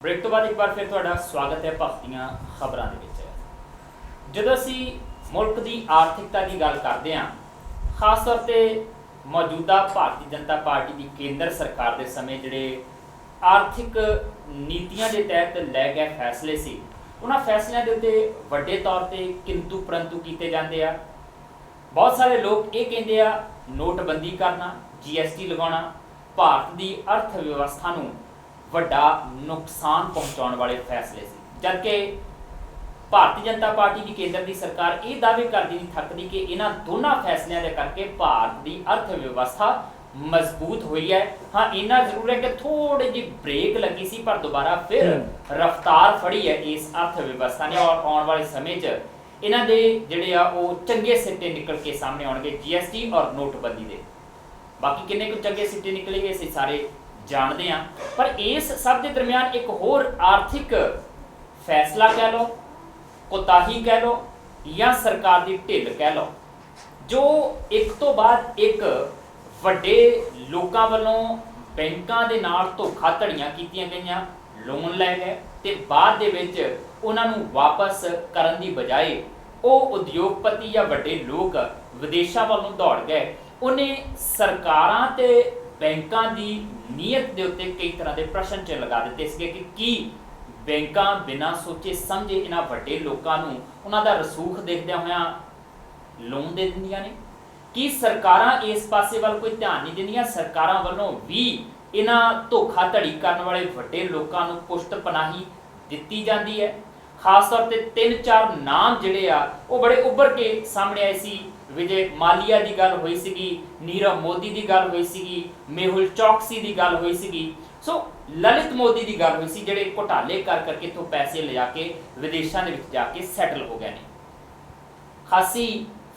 Break तो बाद एक बार फिर तुहाडा स्वागत है भगतियां खबरां दे विच। जदों असीं मुल्क की आर्थिकता की गल करते हैं, खास तौर पर मौजूदा भारतीय जनता पार्टी की केंद्र सरकार के समय जिहड़े आर्थिक नीतियां के तहत लै गए फैसले सी, उन्हां फैसलों के उत्ते वड्डे तौर पर किंतु परंतु किए जाते हैं। बहुत सारे लोग ये कहते हैं नोटबंदी करना, GST लगाना भारत की अर्थव्यवस्था नूं वड्डा नुकसान पहुँचाने वाले फैसले से, जबकि भारतीय जनता पार्टी की केंद्र की सरकार ये दावे करती नहीं थकती कि इन्हों दोनों फैसलों के करके भारत की अर्थव्यवस्था मजबूत हुई है। हाँ, इन्ना जरूर है कि थोड़ी जी ब्रेक लगी सी, पर दोबारा फिर रफ्तार फड़ी है इस अर्थव्यवस्था ने और आने वाले समय इन्हों के जोड़े आ चंगे सिट्टे निकल के सामने आएंगे GST और नोटबंदी के। बाकी किन्ने कुछ चंगे सिट्टे निकलेंगे असीं सारे जानते हैं, पर इस सब के दरमियान एक होर आर्थिक फैसला कह लो, कोताही कह लो या सरकार की ढिल कह लो, जो एक तो बाद एक वड्डे लोकां वल्लों बैंकां दे नाल धोखाधड़ियां कीतियां गईयां, लोन लै गए ते बाद दे विच उन्हां नूं वापस करन दी बजाय वो उद्योगपति या वड्डे लोग विदेशों वालों दौड़ गए। उन्हें सरकारां ते बैंकां दी नीयत दे उत्ते कई तरह के प्रश्न च लगा दिते इसके कि की बैंकां बिना सोचे समझे इन्हां वड्डे लोकां नूं उन्हां दा रसूख देखदे होया लोन दे दिंदियां ने, कि सरकारां इस पासे वाल कोई ध्यान नहीं दिंदियां, सरकारां वल्लों भी इन्हां धोखाधड़ी करन वाले वड्डे लोकां नूं पुष्ट पनाही दित्ती जांदी है। खास तौर पर 3-4 नाम जिहड़े आ वो बड़े उभर के सामने आए सी। विजय मालिया की गल हुई सी, नीरव मोदी की गल हुई सी, मेहुल चौकसी की गल हुई सी, सो ललित मोदी की गल हुई सी, जिहड़े घोटाले कर करके इत्थों पैसे ले जाके विदेशों के विच जाके सैटल हो गए ने। खासी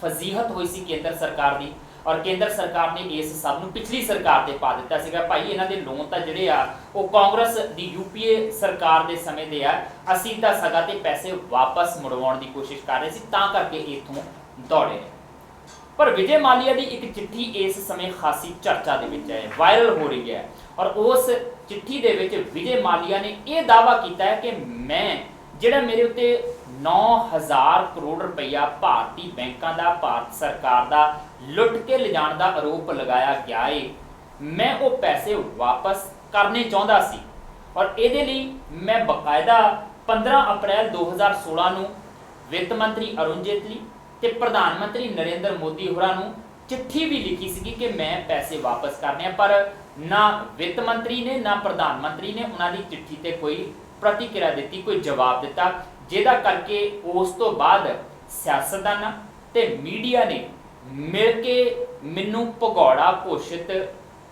फजीहत हुई सी केंद्र सरकार की और केंद्र सरकार ने इस सब नूं पिछली सरकार ते पा दिता सीगा, भाई इन्हां दे लोन तां जिहड़े आ वो कांग्रेस दी UPA सरकार दे समय दे आ, असीं तां सगा ते पैसे वापस मुड़वाउण दी कोशिश कर रहे सी, तां करके इत्थों दौड़े ने। पर विजय मालिया की एक चिट्ठी इस समय खासी चर्चा दे विच है, वायरल हो रही है और उस चिट्ठी दे विच विजय मालिया ने यह दावा किया है कि मैं जिहड़ा मेरे उत्ते 9,000 करोड़ रुपया भारतीय बैंकों का भारत सरकार का लुट के ले जाने का आरोप लगाया गया है, मैं वो पैसे वापस करने चाहता सी और ये मैं बकायदा 15 अप्रैल 2016 नूं वित्त मंत्री अरुण जेटली ते प्रधानमंत्री नरेंद्र मोदी होरां नूं चिट्ठी भी लिखी सी कि मैं पैसे वापस करने, पर ना वित्त मंत्री ने ना प्रधानमंत्री ने उन्होंने चिट्ठी ते कोई प्रतिक्रिया दी, कोई जवाब दिता, जिहदा करके उस तो बाद सियासतदानां ते मीडिया ने मिल के मैनूं भगौड़ा घोषित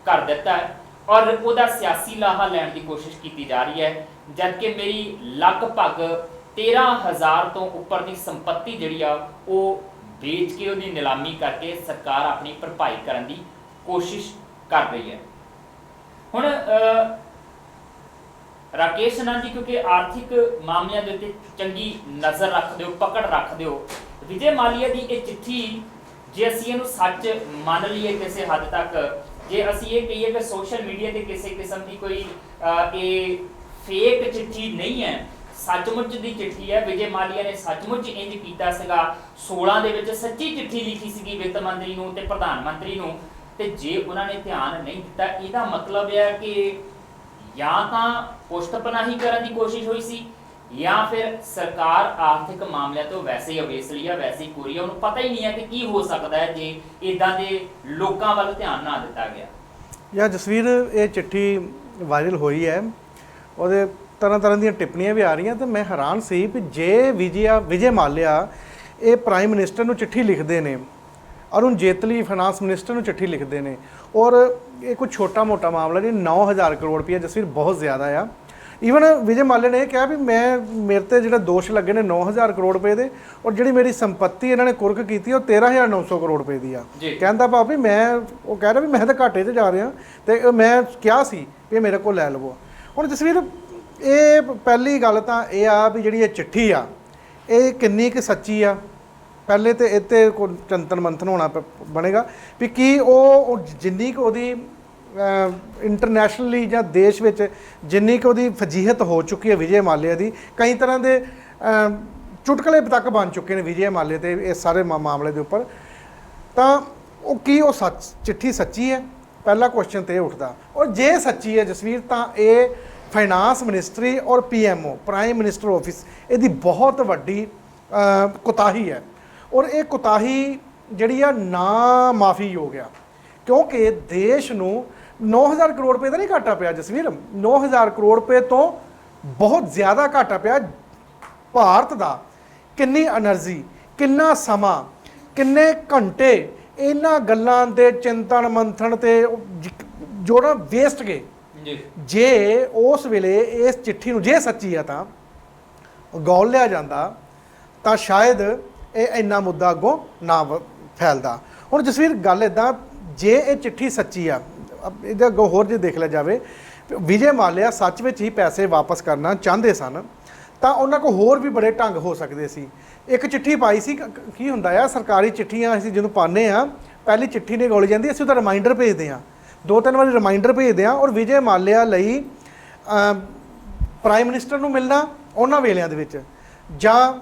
कर दिता है और उहदा सियासी लाहा लैण की कोशिश की जा रही है, जबकि मेरी लगभग 13,000 तो उपर की संपत्ति जिहड़ी आ वो बेच के उहदी नीलामी करके सरकार अपनी भरपाई करने की कोशिश कर रही है। हुण राकेश आनंद जी क्योंकि आर्थिक मामलों के उत्ते चंगी नज़र रखते हो, पकड़ रखते हो, विजय मालिया की यह चिट्ठी जे असीं इहनूं सच मान लीए किसी हद तक, जे असीं ये कहिए कि सोशल मीडिया ते किसी किस्म की कोई ये फेक चिट्ठी नहीं है, सचमुच की चिट्ठी है। विजय मालिया ने सचमुच इंज किया सीगा, 16 दे विच सच्ची चिट्ठी लिखी सी वित्त मंत्री नूं ते प्रधानमंत्री नूं, ते जे उन्होंने ध्यान नहीं दिता, इसका मतलब है कि या तां पुष्टपनाही करने की कोशिश हुई सी या फिर सरकार आर्थिक मामलों तो वैसे ही अवेसली है, वैसे ही कोरी है, उन्हें पता ही नहीं है कि की हो सकता है जे इदां दे लोकां वल ध्यान ना दिता गया। या जसवीर ये चिट्ठी वायरल हुई है और तरह तरह दी टिप्पणियां भी आ रही हैं, तो मैं हैरान सी भी जे विजय मालिया ये प्राइम मिनिस्टर नूं चिट्ठी लिखते हैं, अरुण जेटली फाइनांस मिनिस्टर नूं चिट्ठी लिखते हैं और ये कोई छोटा मोटा मामला नहीं, 9,000 करोड़ रुपया जसवीर बहुत ज़्यादा आ। ईवन विजय मालिया ने कहा भी मैं मेरे ते जिहड़े दोष लगे ने 9,000 करोड़ रुपए दे और जिहड़ी मेरी संपत्ति इन्होंने कुर्क की वो 13,900 करोड़ रुपए की आ। कहता भाव भी मैं वो कह रहा भी मैं तो घाटे ते जा रहा, तो मैं क्या सी भी मेरे को लै लवो। हुण जसवीर ये पहली गल तो यह आ भी जिहड़ी ये चिट्ठी आ ये किन्नी क सच्ची आ, पहले तो इत्ते चिंतन मंथन होना बनेगा भी कि वो जिन्नी क उहदी ਇੰਟਰਨੈਸ਼ਨਲੀ ਜਾਂ ਦੇਸ਼ ਵਿੱਚ ਜਿੰਨੀ ਕੁ ਉਹਦੀ ਫਜੀਹਤ ਹੋ ਚੁੱਕੀ ਹੈ ਵਿਜੇ ਮਾਲਿਆ ਦੀ, ਕਈ ਤਰ੍ਹਾਂ ਦੇ ਚੁਟਕਲੇ ਤੱਕ ਬਣ ਚੁੱਕੇ ਨੇ ਵਿਜੇ ਮਾਲਿਆ ਤੇ ਇਸ ਸਾਰੇ ਮਾਮਲੇ ਦੇ ਉੱਪਰ। ਤਾਂ ਉਹ ਕੀ ਉਹ ਚਿੱਠੀ ਸੱਚੀ ਹੈ? ਪਹਿਲਾ ਕੁਐਸਚਨ ਤੇ ਇਹ ਉੱਠਦਾ। ਔਰ ਜੇ ਸੱਚੀ ਹੈ ਜਸਵੀਰ, ਤਾਂ ਇਹ ਫਾਈਨਾਂਸ ਮਿਨਿਸਟਰੀ ਔਰ PMO ਪ੍ਰਾਈਮ ਮਿਨਿਸਟਰ ਆਫਿਸ ਇਹਦੀ ਬਹੁਤ ਵੱਡੀ ਕੁਤਾਹੀ ਹੈ। ਔਰ ਇਹ ਕੁਤਾਹੀ ਜਿਹੜੀ ਆ ਨਾ ਮਾਫੀਯੋਗ ਆ, ਕਿਉਂਕਿ ਦੇਸ਼ ਨੂੰ 9000 ਕਰੋੜ ਰੁਪਏ ਦਾ ਨਹੀਂ ਘਾਟਾ ਪਿਆ ਜਸਵੀਰ, 9000 ਕਰੋੜ ਰੁਪਏ ਤੋਂ ਬਹੁਤ ਜ਼ਿਆਦਾ ਘਾਟਾ ਪਿਆ। ਭਾਰਤ ਦਾ ਕਿੰਨੀ એનર્ਜੀ, ਕਿੰਨਾ ਸਮਾਂ, ਕਿੰਨੇ ਘੰਟੇ ਇਹਨਾਂ ਗੱਲਾਂ ਦੇ ਚਿੰਤਨ ਮੰਥਨ ਤੇ ਜੋ ਨਾ ਵੇਸਟ ਗਏ। ਜੇ ਉਸ ਵੇਲੇ ਇਸ ਚਿੱਠੀ ਨੂੰ ਜੇ ਸੱਚੀ ਆ ਤਾਂ ਗੌਲ ਲਿਆ ਜਾਂਦਾ ਤਾਂ ਸ਼ਾਇਦ ਇਹ ਇੰਨਾ ਮੁੱਦਾ ਅੱਗੋਂ ਨਾ ਫੈਲਦਾ। ਹੁਣ ਜਸਵੀਰ ਗੱਲ ਇੱਦਾਂ, ਜੇ ਇਹ ਚਿੱਠੀ ਸੱਚੀ ਆ, ਇਹਦੇ ਅੱਗੋਂ ਹੋਰ ਜੇ ਦੇਖ ਲਿਆ ਜਾਵੇ, ਵਿਜੇ ਮਾਲਿਆ ਸੱਚ ਵਿੱਚ ਹੀ ਪੈਸੇ ਵਾਪਸ ਕਰਨਾ ਚਾਹੁੰਦੇ ਸਨ ਤਾਂ ਉਹਨਾਂ ਕੋਲ ਹੋਰ ਵੀ ਬੜੇ ਢੰਗ ਹੋ ਸਕਦੇ ਸੀ। ਇੱਕ ਚਿੱਠੀ ਪਾਈ ਸੀ, ਕੀ ਹੁੰਦਾ ਆ ਸਰਕਾਰੀ ਚਿੱਠੀਆਂ ਅਸੀਂ ਜਦੋਂ ਪਾਉਂਦੇ ਆ, ਪਹਿਲੀ ਚਿੱਠੀ ਨਹੀਂ ਗੋਲੀ ਜਾਂਦੀ, ਅਸੀਂ ਉਹਦਾ ਰਿਮਾਈਂਡਰ ਭੇਜਦੇ ਹਾਂ, 2-3 ਵਾਰੀ ਰਿਮਾਈਂਡਰ ਭੇਜਦੇ ਹਾਂ। ਔਰ ਵਿਜੇ ਮਾਲਿਆ ਲਈ ਪ੍ਰਾਈਮ ਮਿਨਿਸਟਰ ਨੂੰ ਮਿਲਣਾ ਉਹਨਾਂ ਵੇਲਿਆਂ ਦੇ ਵਿੱਚ ਜਾਂ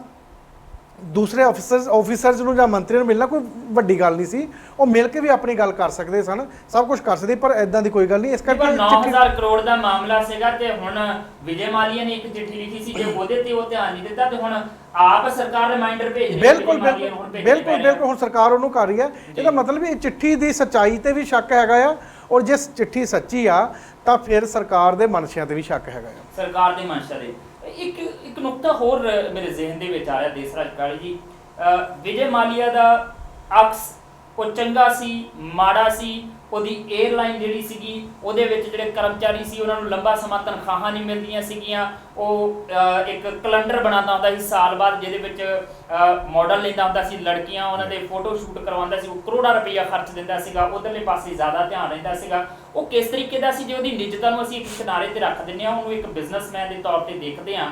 ਦੂਸਰੇ ਆਫਿਸਰਸ ਨੂੰ ਜਾਂ ਮੰਤਰੀ ਨੂੰ ਮਿਲਣਾ ਕੋਈ ਵੱਡੀ ਗੱਲ ਨਹੀਂ ਸੀ। ਉਹ ਮਿਲ ਕੇ ਵੀ ਆਪਣੀ ਗੱਲ ਕਰ ਸਕਦੇ ਸਨ, ਸਭ ਕੁਝ ਕਰ ਸਕਦੇ, ਪਰ ਇਦਾਂ ਦੀ ਕੋਈ ਗੱਲ ਨਹੀਂ। ਇਸ ਕਰਕੇ 9000 ਕਰੋੜ ਦਾ ਮਾਮਲਾ ਸੀਗਾ ਤੇ ਹੁਣ ਵਿਜੇ ਮਾਲਿਆ ਨੇ ਇੱਕ ਚਿੱਠੀ ਲਿਖੀ ਸੀ, ਜੇ ਉਹਦੇ ਤੇ ਉਹ ਧਿਆਨ ਨਹੀਂ ਦਿੱਤਾ ਤੇ ਹੁਣ ਆਪ ਸਰਕਾਰ ਰਿਮਾਈਂਡਰ ਭੇਜ ਰਹੀ ਹੈ। ਬਿਲਕੁਲ ਹੁਣ ਸਰਕਾਰ ਉਹਨੂੰ ਕਰ ਰਹੀ ਹੈ। ਇਹਦਾ ਮਤਲਬ ਇਹ ਚਿੱਠੀ ਦੀ ਸੱਚਾਈ ਤੇ ਵੀ ਸ਼ੱਕ ਹੈਗਾ ਆ, ਔਰ ਜੇ ਚਿੱਠੀ ਸੱਚੀ ਆ ਤਾਂ ਫਿਰ ਸਰਕਾਰ ਦੇ ਮਨਸ਼ਿਆਂ ਤੇ ਵੀ ਸ਼ੱਕ ਹੈਗਾ ਆ, ਸਰਕਾਰ ਦੇ ਮਨਸ਼ਾ ਦੇ। ਇੱਕ ਨੁਕਤਾ ਹੋਰ ਮੇਰੇ ਜ਼ਿਹਨ ਦੇ ਵਿੱਚ ਆ ਰਿਹਾ ਦੇਸਰਾਜ ਕਾਲੀ ਜੀ, ਵਿਜੇ ਮਾਲਿਆ ਦਾ ਅਕਸ ਉਹ ਚੰਗਾ ਸੀ ਮਾੜਾ ਸੀ? ਉਹਦੀ 에ਅਰਲਾਈਨ ਜਿਹੜੀ ਸੀਗੀ ਉਹਦੇ ਵਿੱਚ ਜਿਹੜੇ ਕਰਮਚਾਰੀ ਸੀ ਉਹਨਾਂ ਨੂੰ ਲੰਬਾ ਸਮਾਂ ਤਨਖਾਹਾਂ ਨਹੀਂ ਮਿਲਦੀਆਂ ਸੀਗੀਆਂ। ਉਹ ਇੱਕ ਕੈਲੰਡਰ ਬਣਾਉਂਦਾ ਹੁੰਦਾ ਸੀ ਸਾਲ ਬਾਅਦ, ਜਿਹਦੇ ਵਿੱਚ ਮਾਡਲ ਲੈਂਦਾ ਹੁੰਦਾ ਸੀ ਲੜਕੀਆਂ, ਉਹਨਾਂ ਦੇ ਫੋਟੋ ਸ਼ੂਟ ਕਰਵਾਉਂਦਾ ਸੀ, ਉਹ ਕਰੋੜਾਂ ਰੁਪਈਆ ਖਰਚ ਦਿੰਦਾ ਸੀਗਾ, ਉਧਰਲੇ ਪਾਸੇ ਜ਼ਿਆਦਾ ਧਿਆਨ ਰਹਿੰਦਾ ਸੀਗਾ। ਉਹ ਕਿਸ ਤਰੀਕੇ ਦਾ ਸੀ? ਜੇ ਉਹਦੀ ਨਿੱਜਤਾ ਨੂੰ ਅਸੀਂ ਇੱਕ ਕਿਨਾਰੇ ਤੇ ਰੱਖ ਦਿੰਦੇ ਹਾਂ, ਉਹਨੂੰ ਇੱਕ ਬਿਜ਼ਨਸਮੈਨ ਦੇ ਤੌਰ ਤੇ ਦੇਖਦੇ ਹਾਂ,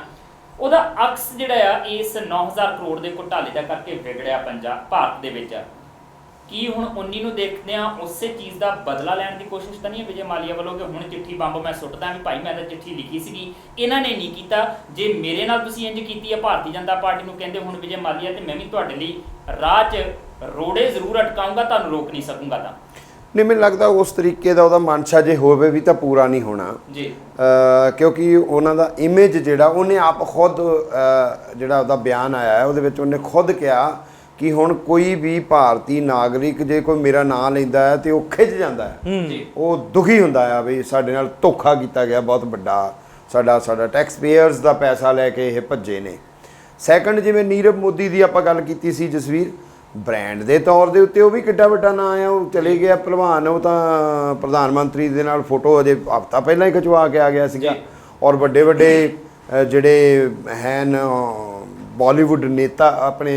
ਉਹਦਾ ਅਕਸ ਜਿਹੜਾ ਆ ਇਸ 9000 ਕਰੋੜ ਦੇ ਘੁਟਾਲੇ ਦਾ ਕਰਕੇ ਵਿਗੜਿਆ ਭਾਰਤ ਦੇ ਵਿੱਚ। ਕੀ ਹੁਣ 19 ਨੂੰ ਦੇਖਦੇ ਆ ਉਸੇ ਚੀਜ਼ ਦਾ ਬਦਲਾ ਲੈਣ ਦੀ ਕੋਸ਼ਿਸ਼ ਤਾਂ ਨਹੀਂ ਹੈ ਵਿਜੇ ਮਾਲਿਆ ਵੱਲੋਂ ਕਿ ਹੁਣ ਚਿੱਠੀ ਬੰਬ ਮੈਂ ਸੁੱਟਦਾ ਵੀ ਭਾਈ ਮੈਂ ਤਾਂ ਚਿੱਠੀ ਲਿਖੀ ਸੀਗੀ, ਇਹਨਾਂ ਨੇ ਨਹੀਂ ਕੀਤਾ, ਜੇ ਮੇਰੇ ਨਾਲ ਤੁਸੀਂ ਇੰਜ ਕੀਤੀ ਹੈ ਭਾਰਤੀ ਜਨਤਾ ਪਾਰਟੀ ਨੂੰ ਕਹਿੰਦੇ ਹੁਣ ਵਿਜੇ ਮਾਲਿਆ ਤੇ ਮੈਂ ਵੀ ਤੁਹਾਡੇ ਲਈ ਰਾਹ 'ਚ ਰੋੜੇ ਜ਼ਰੂਰ ਅਟਕਾਊਂਗਾ, ਤੁਹਾਨੂੰ ਰੋਕ ਨਹੀਂ ਸਕੂੰਗਾ। ਤਾਂ ਨਹੀਂ, ਮੈਨੂੰ ਲੱਗਦਾ ਉਸ ਤਰੀਕੇ ਦਾ ਉਹਦਾ ਮਨਸ਼ਾ ਜੇ ਹੋਵੇ ਵੀ ਤਾਂ ਪੂਰਾ ਨਹੀਂ ਹੋਣਾ ਜੀ, ਕਿਉਂਕਿ ਉਹਨਾਂ ਦਾ ਇਮੇਜ ਜਿਹੜਾ ਉਹਨੇ ਆਪ ਖੁਦ ਜਿਹੜਾ ਉਹਦਾ ਬਿਆਨ ਆਇਆ ਹੈ ਉਹਦੇ ਵਿੱਚ ਉਹਨੇ ਖੁਦ ਕਿਹਾ ਕਿ ਹੁਣ ਕੋਈ ਵੀ ਭਾਰਤੀ ਨਾਗਰਿਕ ਜੇ ਕੋਈ ਮੇਰਾ ਨਾਂ ਲੈਂਦਾ ਹੈ ਤੇ ਉਹ ਖਿੱਚ ਜਾਂਦਾ ਹੈ, ਉਹ ਦੁਖੀ ਹੁੰਦਾ ਆ ਵੀ ਸਾਡੇ ਨਾਲ ਧੋਖਾ ਕੀਤਾ ਗਿਆ ਬਹੁਤ ਵੱਡਾ, ਸਾਡਾ ਟੈਕਸ ਪੇਅਰਸ ਦਾ ਪੈਸਾ ਲੈ ਕੇ ਇਹ ਭੱਜੇ ਨੇ। ਸੈਕੰਡ, ਜਿਵੇਂ ਨੀਰਵ ਮੋਦੀ ਦੀ ਆਪਾਂ ਗੱਲ ਕੀਤੀ ਸੀ ਜਸਵੀਰ, ਬ੍ਰਾਂਡ ਦੇ ਤੌਰ ਦੇ ਉੱਤੇ ਉਹ ਵੀ ਕਿੱਡਾ ਵੱਡਾ ਨਾਂ ਆ, ਉਹ ਚਲੇ ਗਿਆ ਭਲਵਾਨ, ਉਹ ਤਾਂ ਪ੍ਰਧਾਨ ਮੰਤਰੀ ਦੇ ਨਾਲ ਫੋਟੋ ਅਜੇ ਹਫ਼ਤਾ ਪਹਿਲਾਂ ਹੀ ਖਿਚਵਾ ਕੇ ਆ ਗਿਆ ਸੀਗਾ। ਔਰ ਵੱਡੇ ਜਿਹੜੇ ਹਨ ਬਾਲੀਵੁੱਡ ਨੇਤਾ ਆਪਣੇ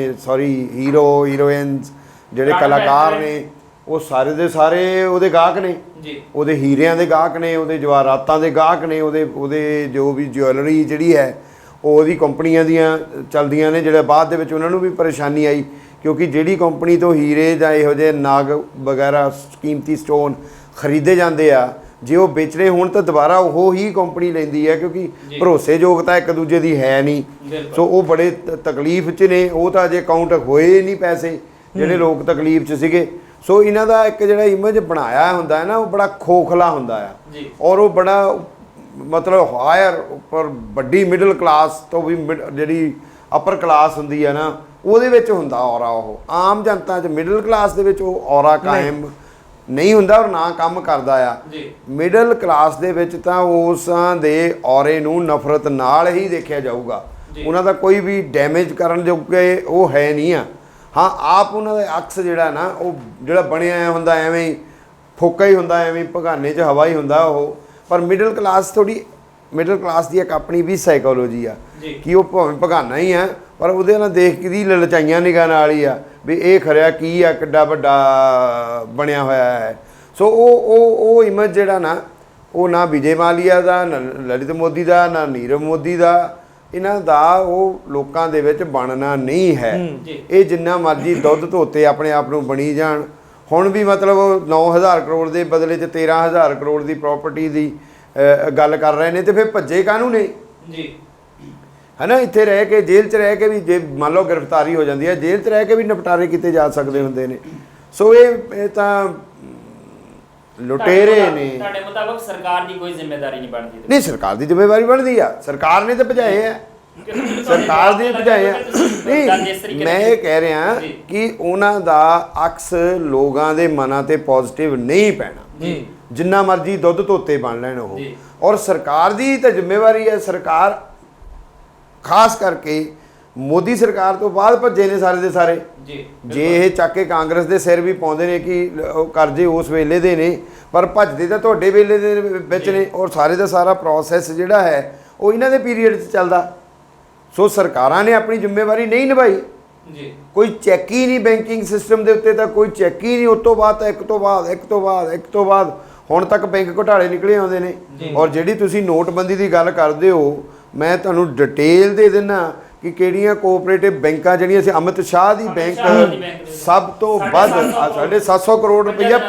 ਹੀਰੋਇਨਸ ਜਿਹੜੇ ਕਲਾਕਾਰ ਨੇ, ਉਹ ਸਾਰੇ ਦੇ ਸਾਰੇ ਉਹਦੇ ਗਾਹਕ ਨੇ ਜੀ, ਉਹਦੇ ਹੀਰਿਆਂ ਦੇ ਗਾਹਕ ਨੇ, ਉਹਦੇ ਜਵਾਹਰਾਤਾਂ ਦੇ ਗਾਹਕ ਨੇ, ਉਹਦੇ ਜੋ ਵੀ ਜੁਐਲਰੀ ਜਿਹੜੀ ਹੈ ਉਹ ਉਹਦੀ ਕੰਪਨੀਆਂ ਦੀਆਂ ਚੱਲਦੀਆਂ ਨੇ, ਜਿਹੜੇ ਬਾਅਦ ਦੇ ਵਿੱਚ ਉਹਨਾਂ ਨੂੰ ਵੀ ਪਰੇਸ਼ਾਨੀ ਆਈ ਕਿਉਂਕਿ ਜਿਹੜੀ ਕੰਪਨੀ ਤੋਂ ਹੀਰੇ ਜਾਂ ਇਹੋ ਜਿਹੇ ਨਾਗ ਵਗੈਰਾ ਕੀਮਤੀ ਸਟੋਨ ਖਰੀਦੇ ਜਾਂਦੇ ਆ, ਜੇ ਉਹ ਵੇਚਣੇ ਹੋਣ ਤਾਂ ਦੁਬਾਰਾ ਉਹ ਹੀ ਕੰਪਨੀ ਲੈਂਦੀ ਹੈ ਕਿਉਂਕਿ ਭਰੋਸੇਯੋਗਤਾ ਇੱਕ ਦੂਜੇ ਦੀ ਹੈ ਨਹੀਂ। ਸੋ ਉਹ ਬੜੇ ਤਕਲੀਫ 'ਚ ਨੇ, ਉਹ ਤਾਂ ਅਜੇ ਕਾਊਂਟ ਹੋਏ ਨਹੀਂ ਪੈਸੇ ਜਿਹੜੇ ਲੋਕ ਤਕਲੀਫ 'ਚ ਸੀਗੇ। ਸੋ ਇਹਨਾਂ ਦਾ ਇੱਕ ਜਿਹੜਾ ਇਮੇਜ ਬਣਾਇਆ ਹੁੰਦਾ ਹੈ ਨਾ, ਉਹ ਬੜਾ ਖੋਖਲਾ ਹੁੰਦਾ ਆ ਔਰ ਉਹ ਬੜਾ ਮਤਲਬ ਹਾਇਰ ਉੱਪਰ ਵੱਡੀ ਮਿਡਲ ਕਲਾਸ ਤੋਂ ਵੀ ਜਿਹੜੀ ਅਪਰ ਕਲਾਸ ਹੁੰਦੀ ਆ ਨਾ, ਉਹਦੇ ਵਿੱਚ ਹੁੰਦਾ ਔਰਾ। ਉਹ ਆਮ ਜਨਤਾ 'ਚ ਮਿਡਲ ਕਲਾਸ ਦੇ ਵਿੱਚ ਉਹ ਔਰਾ ਕਾਇਮ ਨਹੀਂ ਹੁੰਦਾ ਔਰ ਨਾ ਕੰਮ ਕਰਦਾ ਆ। ਮਿਡਲ ਕਲਾਸ ਦੇ ਵਿੱਚ ਤਾਂ ਉਸਾਂ ਦੇ ਔਰੇ ਨੂੰ ਨਫ਼ਰਤ ਨਾਲ ਹੀ ਦੇਖਿਆ ਜਾਊਗਾ, ਉਹਨਾਂ ਦਾ ਕੋਈ ਵੀ ਡੈਮੇਜ ਕਰਨ ਜੋਗੇ ਉਹ ਹੈ ਨਹੀਂ ਆ। ਹਾਂ, ਆਪ ਉਹਨਾਂ ਦਾ ਅਕਸ ਜਿਹੜਾ ਨਾ ਉਹ ਜਿਹੜਾ ਬਣਿਆ ਹੁੰਦਾ ਐਵੇਂ ਹੀ ਫੋਕਾ ਹੀ ਹੁੰਦਾ, ਐਵੇਂ ਭਗਾਨੇ 'ਚ ਹਵਾ ਹੀ ਹੁੰਦਾ ਉਹ। ਪਰ ਮਿਡਲ ਕਲਾਸ ਦੀ ਇੱਕ ਆਪਣੀ ਵੀ ਸਾਈਕੋਲੋਜੀ ਆ ਕਿ ਉਹ ਭਾਵੇਂ ਭਗਾਨਾ ਹੀ ਆ ਪਰ ਉਹਦੇ ਨਾਲ ਦੇਖ ਕੇ ਦੀ ਲਲਚਾਈਆਂ ਨਿਗਾਹ ਨਾਲ ਹੀ ਆ ਵੀ ਇਹ ਖਰਿਆ ਕੀ ਆ, ਕਿੱਡਾ ਵੱਡਾ ਬਣਿਆ ਹੋਇਆ ਹੈ। ਸੋ ਉਹ ਇਮੇਜ ਜਿਹੜਾ ਨਾ, ਉਹ ਨਾ ਵਿਜੇ ਮਾਲਿਆ ਦਾ, ਨਾ ਲਲਿਤ ਮੋਦੀ ਦਾ, ਨਾ ਨੀਰਵ ਮੋਦੀ ਦਾ, ਇਹਨਾਂ ਦਾ ਉਹ ਲੋਕਾਂ ਦੇ ਵਿੱਚ ਬਣਨਾ ਨਹੀਂ ਹੈ। ਇਹ ਜਿੰਨਾ ਮਰਜ਼ੀ ਦੁੱਧ ਧੋਤੇ ਆਪਣੇ ਆਪ ਨੂੰ ਬਣੀ ਜਾਣ, ਹੁਣ ਵੀ ਮਤਲਬ ਉਹ 9000 ਕਰੋੜ ਦੇ ਬਦਲੇ 'ਚ 13000 ਕਰੋੜ ਦੀ ਪ੍ਰਾਪਰਟੀ ਦੀ ਗੱਲ ਕਰ ਰਹੇ ਨੇ, ਤੇ ਫਿਰ ਭੱਜੇ ਕਾਹਨੂੰ ਨੇ ਜੀ, ਹੈ ਨਾ। ਇੱਥੇ ਰਹਿ ਕੇ ਜੇਲ੍ਹ 'ਚ ਰਹਿ ਕੇ ਵੀ ਜੇ ਮੰਨ ਲਓ ਗ੍ਰਿਫਤਾਰੀ ਹੋ ਜਾਂਦੀ ਹੈ, ਜੇਲ੍ਹ 'ਚ ਰਹਿ ਕੇ ਵੀ ਨਿਪਟਾਰੇ ਕੀਤੇ ਜਾ ਸਕਦੇ ਹੁੰਦੇ ਨੇ। ਸੋ ਇਹ ਤਾਂ ਲੁਟੇਰੇ ਨੇ। ਤੁਹਾਡੇ ਮੁਤਾਬਕ ਸਰਕਾਰ ਦੀ ਕੋਈ ਜ਼ਿੰਮੇਵਾਰੀ ਨਹੀਂ ਬਣਦੀ? ਨਹੀਂ, ਸਰਕਾਰ ਦੀ ਜ਼ਿੰਮੇਵਾਰੀ ਬਣਦੀ ਆ, ਸਰਕਾਰ ਨੇ ਤਾਂ ਭਜਾਏ ਆ, ਸਰਕਾਰ ਦੇ ਭਜਾਏ ਆ। ਨਹੀਂ, ਮੈਂ ਇਹ ਕਹਿ ਰਿਹਾ ਕਿ ਉਹਨਾਂ ਦਾ ਅਕਸ ਲੋਕਾਂ ਦੇ ਮਨਾਂ ਤੇ ਪੋਜ਼ਿਟਿਵ ਨਹੀਂ ਪੈਣਾ, ਜਿੰਨਾ ਮਰਜ਼ੀ ਦੁੱਧ ਧੋਤੇ ਬਣ ਲੈਣ ਉਹ। ਔਰ ਸਰਕਾਰ ਦੀ ਤਾਂ ਜ਼ਿੰਮੇਵਾਰੀ ਹੈ, ਸਰਕਾਰ ਖਾਸ ਕਰਕੇ ਮੋਦੀ ਸਰਕਾਰ ਤੋਂ ਬਾਅਦ ਭੱਜੇ ਨੇ ਸਾਰੇ ਦੇ ਸਾਰੇ। ਜੇ ਇਹ ਚੱਕ ਕੇ ਕਾਂਗਰਸ ਦੇ ਸਿਰ ਵੀ ਪਾਉਂਦੇ ਨੇ ਕਿ ਉਹ ਕਰਜ਼ੇ ਉਸ ਵੇਲੇ ਦੇ ਨੇ, ਪਰ ਭੱਜਦੇ ਤਾਂ ਤੁਹਾਡੇ ਵੇਲੇ ਦੇ ਵਿੱਚ ਨੇ। ਔਰ ਸਾਰੇ ਦਾ ਸਾਰਾ ਪ੍ਰੋਸੈਸ ਜਿਹੜਾ ਹੈ ਉਹ ਇਹਨਾਂ ਦੇ ਪੀਰੀਅਡ 'ਚ ਚੱਲਦਾ। ਸੋ ਸਰਕਾਰਾਂ ਨੇ ਆਪਣੀ ਜ਼ਿੰਮੇਵਾਰੀ ਨਹੀਂ ਨਿਭਾਈ, ਕੋਈ ਚੈੱਕ ਹੀ ਨਹੀਂ ਬੈਂਕਿੰਗ ਸਿਸਟਮ ਦੇ ਉੱਤੇ, ਤਾਂ ਕੋਈ ਚੈੱਕ ਹੀ ਨਹੀਂ। ਉਸ ਤੋਂ ਬਾਅਦ ਤਾਂ ਇੱਕ ਤੋਂ ਬਾਅਦ ਹੁਣ ਤੱਕ ਬੈਂਕ ਘੁਟਾਲੇ ਨਿਕਲੇ ਆਉਂਦੇ ਨੇ। ਔਰ ਜਿਹੜੀ ਤੁਸੀਂ ਨੋਟਬੰਦੀ ਦੀ ਗੱਲ ਕਰਦੇ ਹੋ, ਮੈਂ ਤੁਹਾਨੂੰ ਡਿਟੇਲ ਦੇ ਦਿੰਦਾ ਕਿ ਕਿਹੜੀਆਂ ਕੋਆਪਰੇਟਿਵ ਬੈਂਕਾਂ ਜਿਹੜੀਆਂ ਸੀ, ਅਮਿਤ ਸ਼ਾਹ ਦੀ ਬੈਂਕ ਸਭ ਤੋਂ ਵੱਧ 750 ਕਰੋੜ ਰੁਪਈਆ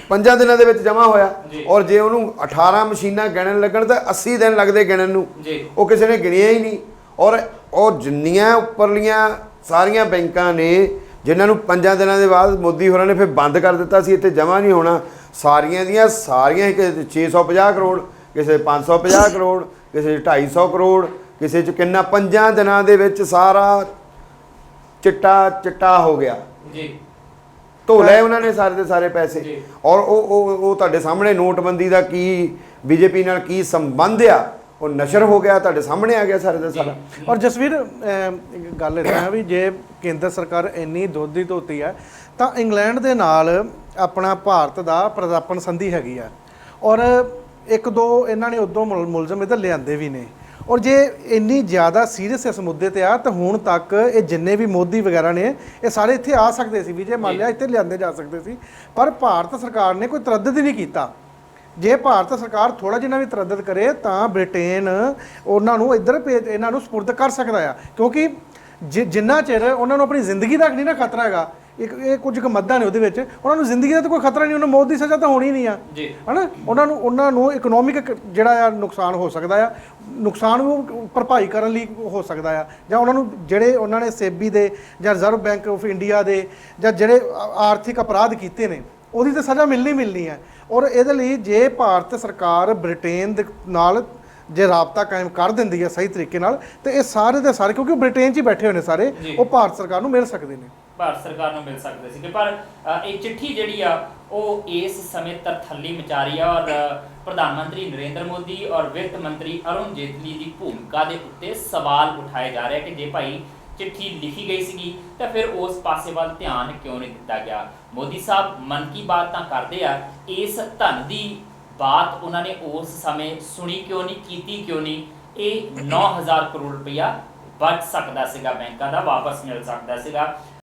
5 ਦਿਨਾਂ ਦੇ ਵਿੱਚ ਜਮ੍ਹਾਂ ਹੋਇਆ। ਔਰ ਜੇ ਉਹਨੂੰ 18 ਮਸ਼ੀਨਾਂ ਗਿਣਨ ਲੱਗਣ ਤਾਂ 80 ਦਿਨ ਲੱਗਦੇ ਗਿਣਨ ਨੂੰ, ਉਹ ਕਿਸੇ ਨੇ ਗਿਣਿਆ ਹੀ ਨਹੀਂ। ਔਰ ਉਹ ਜਿੰਨੀਆਂ ਉੱਪਰਲੀਆਂ ਸਾਰੀਆਂ ਬੈਂਕਾਂ ਨੇ ਜਿਨ੍ਹਾਂ ਨੂੰ 5 ਦਿਨਾਂ ਦੇ ਬਾਅਦ ਮੋਦੀ ਹੋਰਾਂ ਨੇ ਫਿਰ ਬੰਦ ਕਰ ਦਿੱਤਾ ਸੀ, ਇੱਥੇ ਜਮ੍ਹਾਂ ਨਹੀਂ ਹੋਣਾ, ਸਾਰੀਆਂ ਦੀਆਂ ਸਾਰੀਆਂ, ਕਿਸੇ 650 ਕਰੋੜ, ਕਿਸੇ 550 ਕਰੋੜ, ਕਿਸੇ 250 ਕਰੋੜ, ਕਿਸੇ 'ਚ ਕਿੰਨਾ, 5 ਦਿਨਾਂ ਦੇ ਵਿੱਚ ਸਾਰਾ ਚਿੱਟਾ ਹੋ ਗਿਆ। ਧੋ ਲਏ ਉਹਨਾਂ ਨੇ ਸਾਰੇ ਦੇ ਸਾਰੇ ਪੈਸੇ। ਔਰ ਉਹ ਤੁਹਾਡੇ ਸਾਹਮਣੇ ਨੋਟਬੰਦੀ ਦਾ ਕੀ ਬੀਜੇਪੀ ਨਾਲ ਕੀ ਸੰਬੰਧ ਆ, ਉਹ ਨਸ਼ਰ ਹੋ ਗਿਆ, ਤੁਹਾਡੇ ਸਾਹਮਣੇ ਆ ਗਿਆ ਸਾਰੇ ਦਾ ਸਾਰਾ। ਔਰ ਜਸਵੀਰ, ਗੱਲ ਇੱਦਾਂ ਹੈ ਵੀ ਜੇ ਕੇਂਦਰ ਸਰਕਾਰ ਇੰਨੀ ਦੋਧੀ ਧੋਤੀ ਹੈ ਤਾਂ ਇੰਗਲੈਂਡ ਦੇ ਨਾਲ ਆਪਣਾ ਭਾਰਤ ਦਾ ਪ੍ਰਜਾਪਨ ਸੰਧੀ ਹੈਗੀ ਆ। ਔਰ ਇੱਕ ਦੋ ਇਹਨਾਂ ਨੇ ਉਦੋਂ ਮੁਲਜ਼ਮ ਇੱਧਰ ਲਿਆਂਦੇ ਵੀ ਨੇ। ਔਰ ਜੇ ਇੰਨੀ ਜ਼ਿਆਦਾ ਸੀਰੀਅਸ ਇਸ ਮੁੱਦੇ ਤੇ ਆ ਤਾਂ ਹੁਣ ਤੱਕ ਇਹ ਜਿੰਨੇ ਵੀ ਮੋਦੀ ਵਗੈਰਾ ਨੇ ਇਹ ਸਾਰੇ ਇੱਥੇ ਆ ਸਕਦੇ ਸੀ, ਵੀ ਜੇ ਮੰਨ ਲਿਆ ਇੱਥੇ ਲਿਆਂਦੇ ਜਾ ਸਕਦੇ ਸੀ, ਪਰ ਭਾਰਤ ਸਰਕਾਰ ਨੇ ਕੋਈ ਤਰੱਦਦ ਨਹੀਂ ਕੀਤਾ। ਜੇ ਭਾਰਤ ਸਰਕਾਰ ਥੋੜਾ ਜਿਹਾ ਵੀ ਤਰੱਦਦ ਕਰੇ ਤਾਂ ਬ੍ਰਿਟੇਨ ਉਹਨਾਂ ਨੂੰ ਇੱਧਰ ਇਹਨਾਂ ਨੂੰ ਸਪੁਰਦ ਕਰ ਸਕਦਾ ਆ, ਕਿਉਂਕਿ ਜਿੰਨਾ ਚਿਰ ਉਹਨਾਂ ਨੂੰ ਆਪਣੀ ਜ਼ਿੰਦਗੀ ਦਾ ਨਹੀਂ ਨਾ ਖਤਰਾ ਹੈਗਾ, ਇਹ ਕੁਝ ਕੁ ਮੱਦਾਂ ਨੇ ਉਹਦੇ ਵਿੱਚ, ਉਹਨਾਂ ਨੂੰ ਜ਼ਿੰਦਗੀ ਦਾ ਤਾਂ ਕੋਈ ਖਤਰਾ ਨਹੀਂ, ਉਹਨਾਂ ਮੌਤ ਦੀ ਸਜ਼ਾ ਤਾਂ ਹੋਣੀ ਨਹੀਂ ਆ, ਹੈ ਨਾ। ਉਹਨਾਂ ਨੂੰ ਇਕਨੋਮਿਕ ਜਿਹੜਾ ਆ ਨੁਕਸਾਨ ਹੋ ਸਕਦਾ ਆ, ਨੁਕਸਾਨ ਨੂੰ ਭਰਪਾਈ ਕਰਨ ਲਈ ਹੋ ਸਕਦਾ ਆ, ਜਾਂ ਉਹਨਾਂ ਨੂੰ ਜਿਹੜੇ ਉਹਨਾਂ ਨੇ ਸੇਬੀ ਦੇ ਜਾਂ ਰਿਜ਼ਰਵ ਬੈਂਕ ਆਫ ਇੰਡੀਆ ਦੇ ਜਾਂ ਜਿਹੜੇ ਆਰਥਿਕ ਅਪਰਾਧ ਕੀਤੇ ਨੇ ਉਹਦੀ ਤਾਂ ਸਜ਼ਾ ਮਿਲਣੀ ਹੈ। ਔਰ ਇਹਦੇ ਲਈ ਜੇ ਭਾਰਤ ਸਰਕਾਰ ਬ੍ਰਿਟੇਨ ਦੇ ਨਾਲ ਜੇ ਰਾਬਤਾ ਕਾਇਮ ਕਰ ਦਿੰਦੀ ਹੈ ਸਹੀ ਤਰੀਕੇ ਨਾਲ, ਤੇ ਇਹ ਸਾਰੇ ਦੇ ਸਾਰੇ, ਕਿਉਂਕਿ ਉਹ ਬ੍ਰਿਟੇਨ 'ਚ ਹੀ ਬੈਠੇ ਹੋਏ ਨੇ ਸਾਰੇ, ਉਹ ਭਾਰਤ ਸਰਕਾਰ ਨੂੰ ਮਿਲ ਸਕਦੇ ਨੇ, ਭਾਰਤ ਸਰਕਾਰ ਨੂੰ ਮਿਲ ਸਕਦੇ ਸੀ। ਪਰ ਇਹ ਚਿੱਠੀ ਜਿਹੜੀ ਆ ਉਹ ਇਸ ਸਮੇਂ ਤਰਥੱਲੀ ਮਚਾ ਰਹੀ ਆ, ਔਰ ਪ੍ਰਧਾਨ ਮੰਤਰੀ ਨਰਿੰਦਰ ਮੋਦੀ ਔਰ ਵਿੱਤ ਮੰਤਰੀ ਅਰੁਣ ਜੇਤਲੀ ਦੀ ਭੂਮਿਕਾ ਦੇ ਉੱਤੇ ਸਵਾਲ ਉਠਾਏ ਜਾ ਰਹੇ ਕਿ ਜੇ ਭਾਈ ਚਿੱਠੀ ਲਿਖੀ ਗਈ ਸੀਗੀ ਤਾਂ ਫਿਰ ਉਸ ਪਾਸੇ ਵੱਲ ਧਿਆਨ ਕਿਉਂ ਨਹੀਂ ਦਿੱਤਾ ਗਿਆ। ਮੋਦੀ ਸਾਹਿਬ ਮਨ ਕੀ ਬਾਤ ਤਾਂ ਕਰਦੇ ਆ, ਇਸ ਧਨ ਦੀ ਬਾਤ ਉਹਨਾਂ ਨੇ ਉਸ ਸਮੇਂ ਸੁਣੀ ਕਿਉਂ ਨਹੀਂ, ਕੀਤੀ ਕਿਉਂ ਨਹੀਂ। ਇਹ 9000 ਕਰੋੜ ਰੁਪਇਆ ਬਚ ਸਕਦਾ ਸੀਗਾ, ਬੈਂਕਾਂ ਦਾ ਵਾਪਸ ਮਿਲ ਸਕਦਾ ਸੀਗਾ।